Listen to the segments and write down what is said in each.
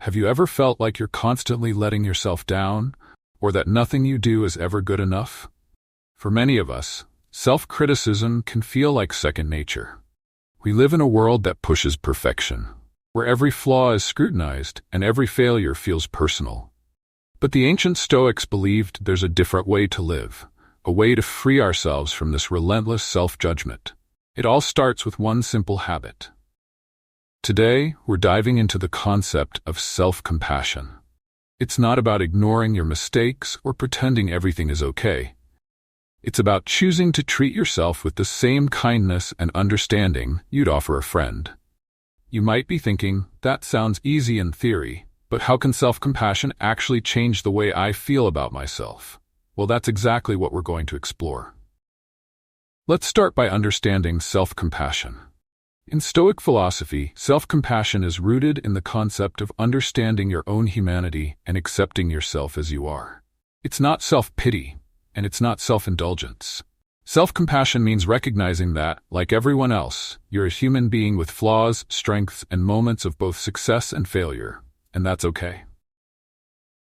Have you ever felt like you're constantly letting yourself down, or that nothing you do is ever good enough? For many of us, self-criticism can feel like second nature. We live in a world that pushes perfection, where every flaw is scrutinized and every failure feels personal. But the ancient Stoics believed there's a different way to live, a way to free ourselves from this relentless self-judgment. It all starts with one simple habit. Today, we're diving into the concept of self-compassion. It's not about ignoring your mistakes or pretending everything is okay. It's about choosing to treat yourself with the same kindness and understanding you'd offer a friend. You might be thinking, that sounds easy in theory, but how can self-compassion actually change the way I feel about myself? Well, that's exactly what we're going to explore. Let's start by understanding self-compassion. In Stoic philosophy, self-compassion is rooted in the concept of understanding your own humanity and accepting yourself as you are. It's not self-pity, and it's not self-indulgence. Self-compassion means recognizing that, like everyone else, you're a human being with flaws, strengths, and moments of both success and failure, and that's okay.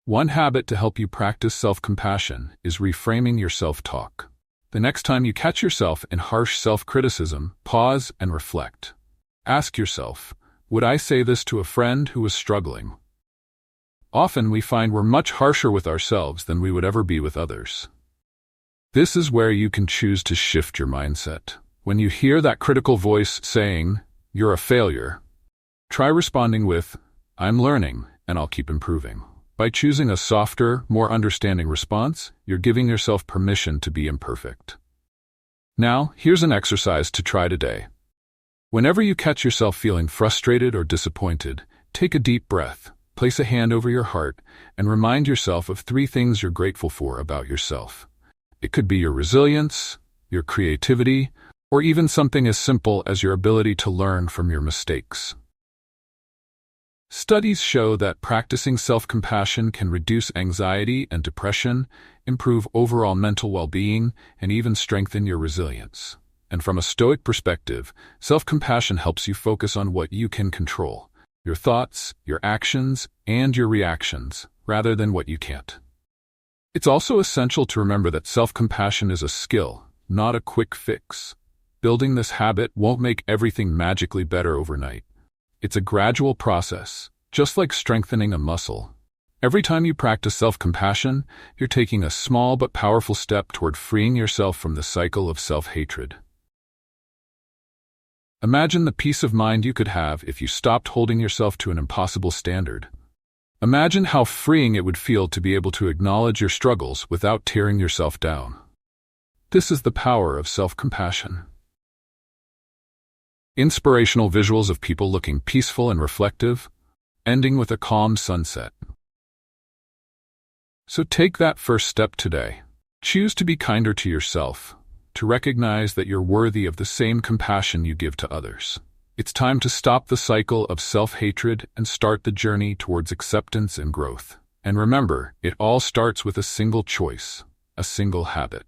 One habit to help you practice self-compassion is reframing your self-talk. The next time you catch yourself in harsh self-criticism, pause and reflect. Ask yourself, would I say this to a friend who was struggling? Often we find we're much harsher with ourselves than we would ever be with others. This is where you can choose to shift your mindset. When you hear that critical voice saying, "You're a failure," try responding with, "I'm learning, and I'll keep improving." By choosing a softer, more understanding response, you're giving yourself permission to be imperfect. Now, here's an exercise to try today. Whenever you catch yourself feeling frustrated or disappointed, take a deep breath, place a hand over your heart, and remind yourself of 3 things you're grateful for about yourself. It could be your resilience, your creativity, or even something as simple as your ability to learn from your mistakes. Studies show that practicing self-compassion can reduce anxiety and depression, improve overall mental well-being, and even strengthen your resilience. And from a Stoic perspective, self-compassion helps you focus on what you can control, your thoughts, your actions, and your reactions, rather than what you can't. It's also essential to remember that self-compassion is a skill, not a quick fix. Building this habit won't make everything magically better overnight. It's a gradual process, just like strengthening a muscle. Every time you practice self-compassion, you're taking a small but powerful step toward freeing yourself from the cycle of self-hatred. Imagine the peace of mind you could have if you stopped holding yourself to an impossible standard. Imagine how freeing it would feel to be able to acknowledge your struggles without tearing yourself down. This is the power of self-compassion. Inspirational visuals of people looking peaceful and reflective, ending with a calm sunset. So take that first step today. Choose to be kinder to yourself, to recognize that you're worthy of the same compassion you give to others. It's time to stop the cycle of self-hatred and start the journey towards acceptance and growth. And remember, it all starts with a single choice, a single habit.